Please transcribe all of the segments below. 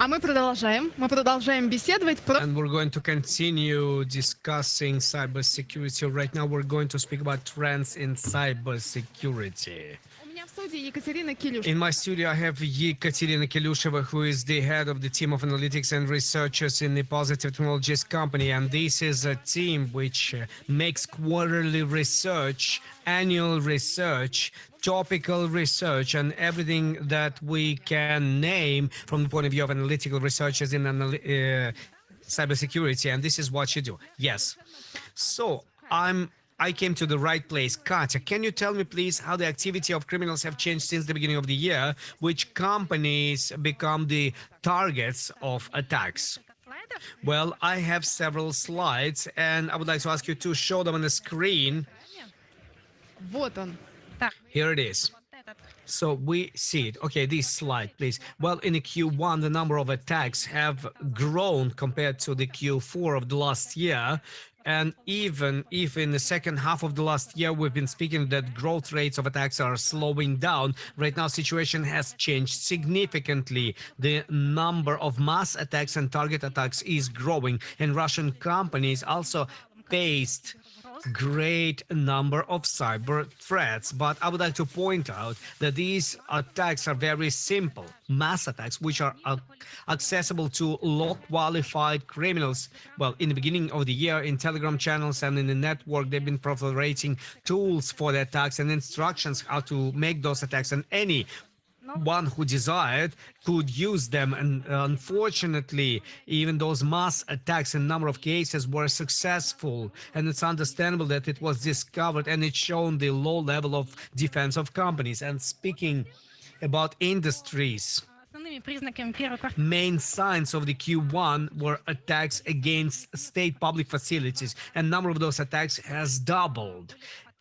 А мы продолжаем беседовать про... And we're going to continue discussing cybersecurity. Right now, we're going to speak about trends in cybersecurity. У меня в студии Екатерина Килюш. In my studio, I have Ekaterina Kilusheva, who is the head of the team of analytics and researchers in the Positive Technologies company. And this is a team which makes quarterly research, annual research, topical research, and everything that we can name from the point of view of analytical researchers in cybersecurity. And this is what you do. Yes. So I came to the right place. Katya, can you tell me, please, how the activity of criminals have changed since the beginning of the year? Which companies become the targets of attacks? Well, I have several slides, and I would like to ask you to show them on the screen. Вот он. Here it is. So we see it. Okay, this slide, please. Well, in the Q1, the number of attacks have grown compared to the Q4 of the last year. And even if in the second half of the last year, we've been speaking that growth rates of attacks are slowing down, right now situation has changed significantly. The number of mass attacks and target attacks is growing, and Russian companies also faced great number of cyber threats. But I would like to point out that these attacks are very simple mass attacks, which are accessible to low qualified criminals. Well, in the beginning of the year, in Telegram channels and in the network, they've been proliferating tools for the attacks and instructions how to make those attacks, and anyone who desired could use them. And unfortunately, even those mass attacks in a number of cases were successful, and it's understandable that it was discovered, and it's shown the low level of defense of companies. And speaking about industries, main signs of the Q1 were attacks against state public facilities, and number of those attacks has doubled.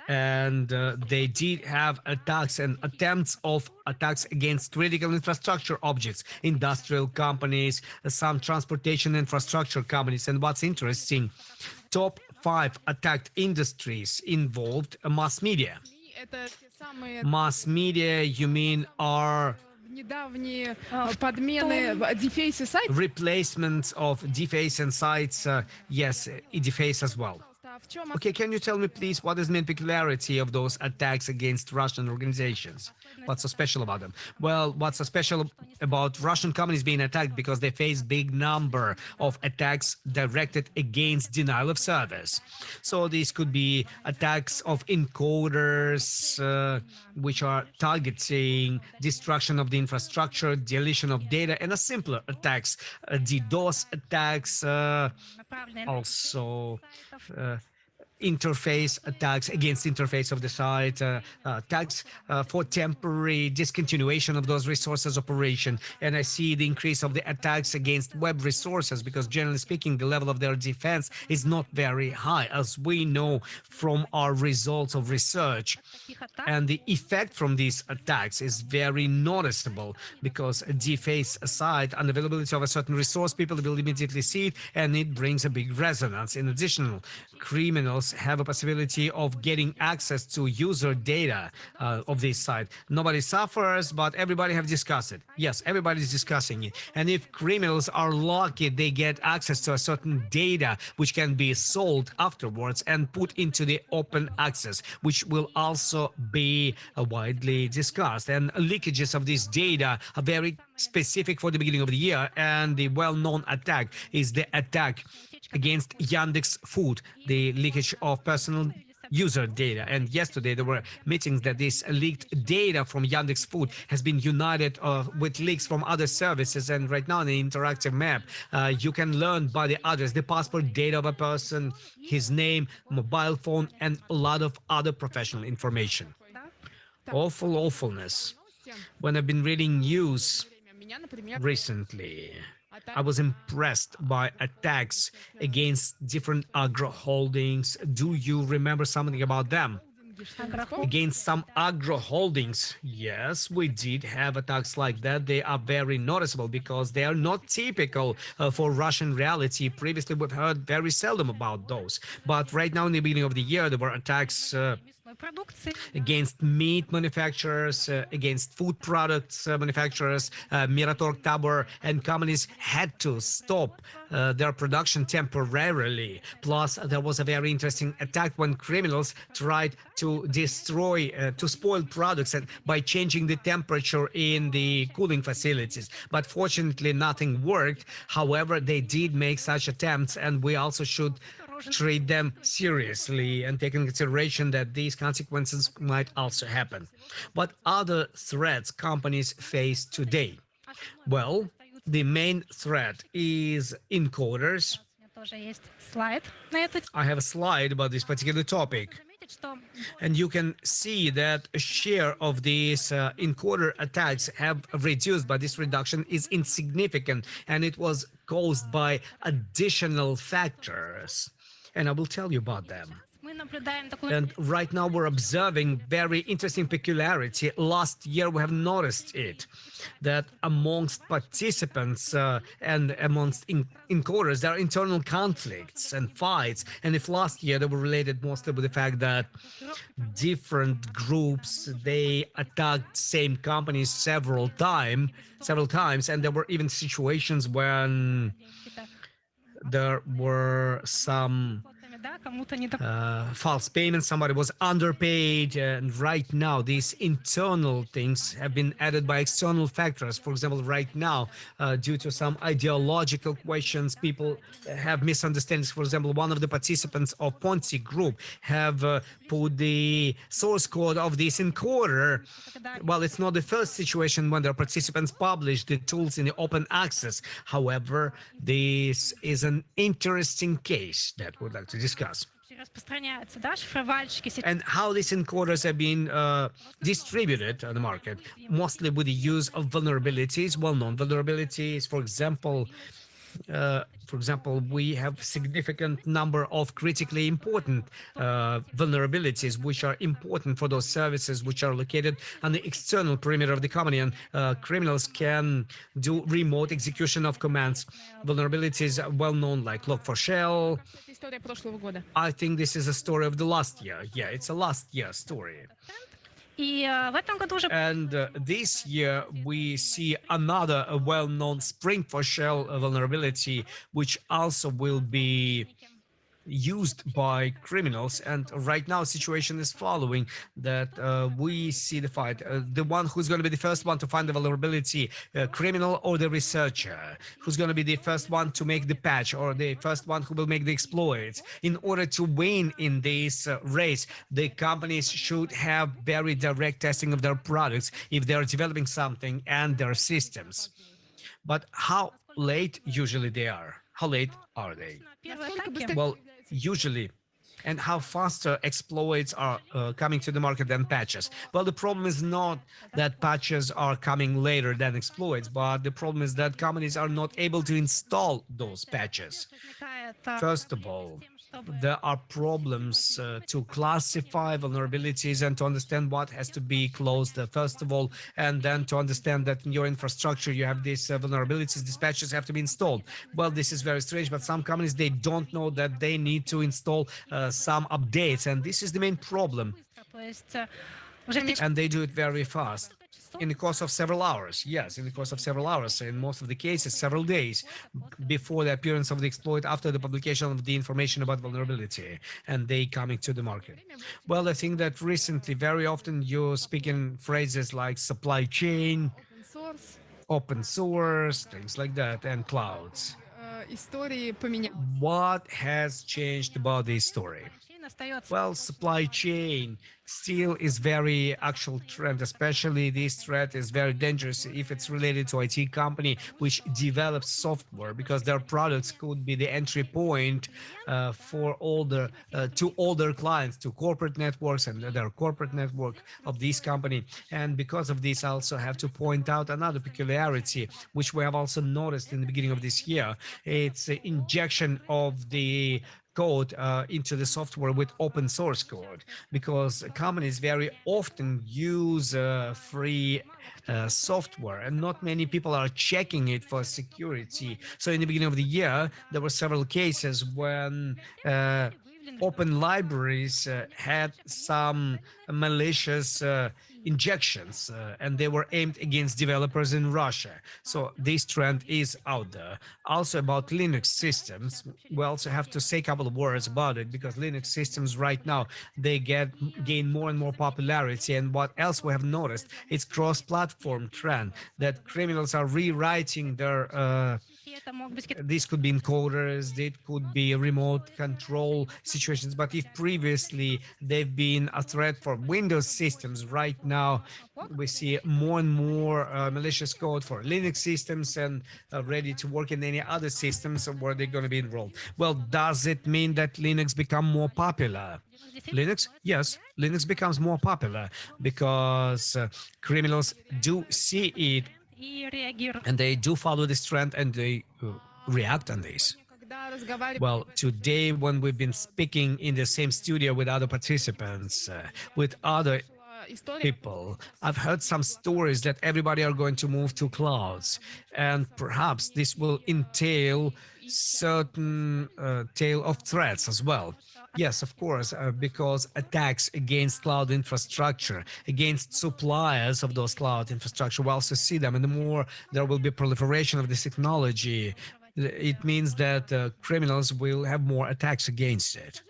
And they did have attacks and attempts of attacks against critical infrastructure objects, industrial companies, some transportation infrastructure companies. And what's interesting, top 5 attacked industries involved mass media. Mass media, you mean, are недавние подмены deface sites? Replacements of deface and sites, yes, deface as well. Okay, can you tell me, please, what is the main peculiarity of those attacks against Russian organizations? What's so special about them? Well, what's so special about Russian companies being attacked? Because they face big number of attacks directed against denial of service. So these could be attacks of encoders, which are targeting destruction of the infrastructure, deletion of data, and a simpler attacks, DDoS attacks, also interface attacks against interface of the site, attacks for temporary discontinuation of those resources operation. And I see the increase of the attacks against web resources, because generally speaking, the level of their defense is not very high, as we know from our results of research. And the effect from these attacks is very noticeable, because deface site, unavailability of a certain resource, people will immediately see it, and it brings a big resonance. In addition, criminals have a possibility of getting access to user data of this site. Nobody suffers, but everybody have discussed it. Yes, everybody's discussing it. And if criminals are lucky, they get access to a certain data which can be sold afterwards and put into the open access, which will also be widely discussed. And leakages of this data are very specific for the beginning of the year, and the well-known attack is the attack against Yandex Food, the leakage of personal user data. And yesterday there were meetings that this leaked data from Yandex Food has been united with leaks from other services, and right now in the interactive map you can learn by the address, the passport data of a person, his name, mobile phone, and a lot of other professional information. Awfulness. When I've been reading news recently, I was impressed by attacks against different agro holdings. Do you remember something about them? Against some agro holdings, yes, we did have attacks like that. They are very noticeable because they are not typical for Russian reality. Previously, we've heard very seldom about those. But right now, in the beginning of the year, there were attacks against meat manufacturers, against food products manufacturers. Mirator, Tabor, and companies had to stop their production temporarily. Plus, there was a very interesting attack when criminals tried to destroy, to spoil products and by changing the temperature in the cooling facilities. But fortunately, nothing worked. However, they did make such attempts, and we also should treat them seriously and take in consideration that these consequences might also happen. What other threats companies face today? Well, the main threat is encoders. I have a slide about this particular topic. And you can see that a share of these encoder attacks have reduced, but this reduction is insignificant, and it was caused by additional factors. And I will tell you about them. And right now we're observing very interesting peculiarity. Last year we have noticed it, that amongst participants and amongst encoders, there are internal conflicts and fights. And if last year they were related mostly with the fact that different groups, they attacked same companies several times, and there were even situations when there were some false payments, somebody was underpaid, and right now these internal things have been added by external factors. For example, right now, due to some ideological questions, people have misunderstandings. For example, one of the participants of Ponzi group have put the source code of this encoder. Well, it's not the first situation when their participants publish the tools in the open access. However, this is an interesting case that we'd like to discuss. And how these encoders have been distributed on the market, mostly with the use of vulnerabilities, well-known vulnerabilities. For example, we have significant number of critically important vulnerabilities which are important for those services which are located on the external perimeter of the company, and criminals can do remote execution of commands. Vulnerabilities are well known, like Log4Shell. I think this is a story of the last year. Yeah, it's a last year story. And this year we see another well-known Spring4Shell vulnerability, which also will be used by criminals. And right now situation is following that we see the fight, the one who's going to be the first one to find the vulnerability, criminal or the researcher, who's going to be the first one to make the patch or the first one who will make the exploits. In order to win in this race, the companies should have very direct testing of their products if they are developing something and their systems. But how late usually they are? How late are they? Well, usually. And how faster exploits are coming to the market than patches? Well, the problem is not that patches are coming later than exploits, but the problem is that companies are not able to install those patches. First of all, there are problems to classify vulnerabilities and to understand what has to be closed first of all, and then to understand that in your infrastructure you have these vulnerabilities, these patches have to be installed. Well, this is very strange, but some companies, they don't know that they need to install some updates, and this is the main problem. And they do it very fast. In the course of several hours, yes, in the course of several hours, in most of the cases, several days before the appearance of the exploit, after the publication of the information about vulnerability, and they coming to the market. Well, I think that recently, very often you speak in phrases like supply chain, open source, things like that, and clouds. What has changed about this story? Well, supply chain still is very actual trend, especially this threat is very dangerous if it's related to IT company which develops software, because their products could be the entry point for all the to all their clients, to corporate networks and their corporate network of this company. And because of this, I also have to point out another peculiarity which we have also noticed in the beginning of this year. It's the injection of the code into the software with open source code, because companies very often use free software, and not many people are checking it for security. So in the beginning of the year, there were several cases when open libraries had some malicious injections, and they were aimed against developers in Russia. So this trend is out there. Also about Linux systems, we also have to say a couple of words about it because Linux systems right now they gain more and more popularity. And what else we have noticed? It's cross-platform trend that criminals are rewriting their these could be encoders, it could be remote control situations, but if previously they've been a threat for Windows systems, right now we see more and more malicious code for Linux systems and ready to work in any other systems where they're going to be enrolled. Well, does it mean that Linux become more popular? Linux? Yes, Linux becomes more popular because criminals do see it and they do follow this trend and they react on this. Well, today when we've been speaking in the same studio with other participants, with other people, I've heard some stories that everybody are going to move to clouds, and perhaps this will entail certain tale of threats as well. Yes, of course, because attacks against cloud infrastructure, against suppliers of those cloud infrastructure, we also see them, and the more there will be proliferation of this technology, it means that criminals will have more attacks against it.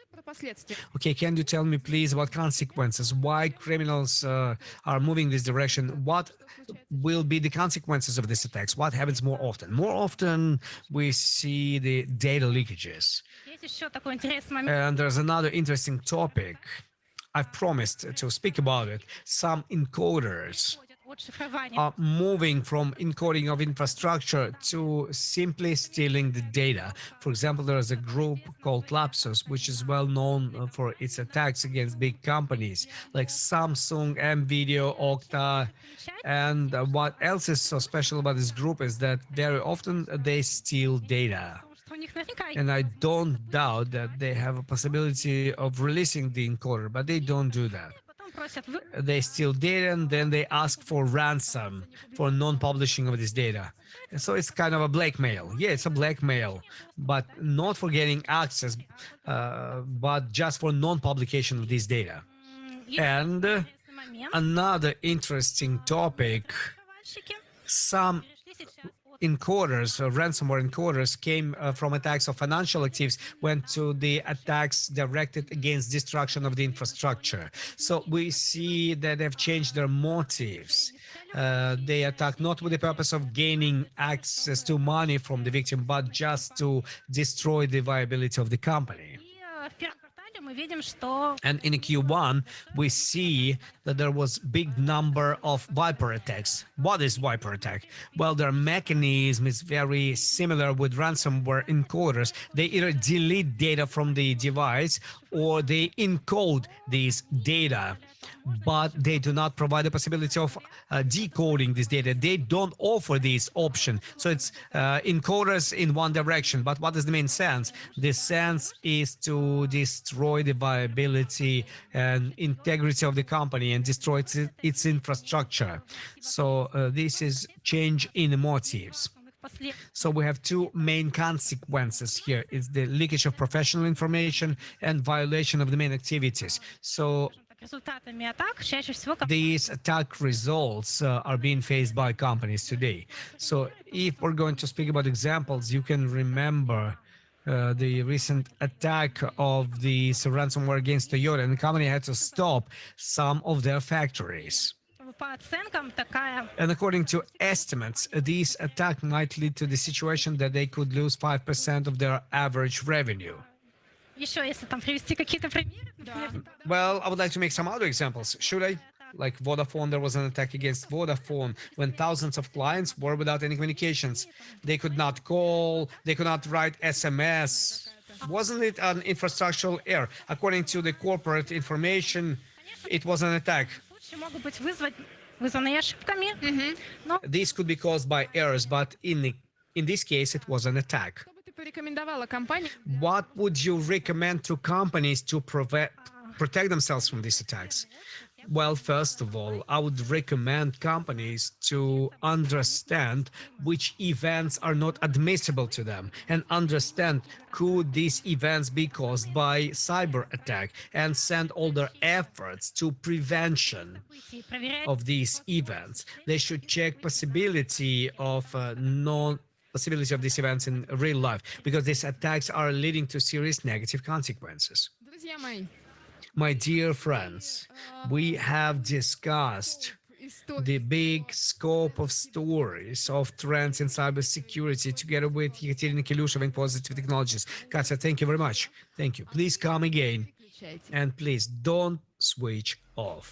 Okay, can you tell me please about consequences? Why criminals are moving this direction? What will be the consequences of these attacks? What happens more often? More often we see the data leakages. And there's another interesting topic. I've promised to speak about it. Some encoders are moving from encoding of infrastructure to simply stealing the data. For example, there is a group called Lapsus, which is well known for its attacks against big companies like Samsung, MVideo, Okta. And what else is so special about this group is that very often they steal data. And I don't doubt that they have a possibility of releasing the encoder, but they don't do that. They steal data and then they ask for ransom for non-publishing of this data. And so it's kind of a blackmail. Yeah, it's a blackmail, but not for getting access, but just for non-publication of this data. And another interesting topic, some encoders, ransomware encoders, came from attacks of financial actives, went to the attacks directed against destruction of the infrastructure. So we see that they've changed their motives. They attack not with the purpose of gaining access to money from the victim, but just to destroy the viability of the company. And in Q1, we see that there was big number of Viper attacks. What is Viper attack? Well, their mechanism is very similar with ransomware encoders. They either delete data from the device or they encode these data, but they do not provide the possibility of decoding this data. They don't offer this option. So it's encoders in one direction. But what is the main sense? The sense is to destroy the viability and integrity of the company and destroy its infrastructure. So this is change in the motives. So we have two main consequences here. It's the leakage of professional information and violation of the main activities. So these attack results are being faced by companies today. So if we're going to speak about examples, you can remember the recent attack of the ransomware against Toyota, and the company had to stop some of their factories. And according to estimates, this attack might lead to the situation that they could lose 5% of their average revenue. Well, I would like to make some other examples. Should I? Like Vodafone, there was an attack against Vodafone when thousands of clients were without any communications. They could not call, they could not write SMS. Wasn't it an infrastructural error? According to the corporate information, it was an attack. These could be caused by errors, but in this case, it was an attack. What would you recommend to companies to protect themselves from these attacks? Well, first of all, I would recommend companies to understand which events are not admissible to them and understand could these events be caused by cyber attack and send all their efforts to prevention of these events. They should check possibility of non possibility of these events in real life because these attacks are leading to serious negative consequences. Друзья мои, My dear friends, we have discussed the big scope of stories of trends in cybersecurity together with Ekaterina Kilusheva in Positive Technologies. Katya, thank you very much. Thank you. Please come again выключайте. and please don't switch off.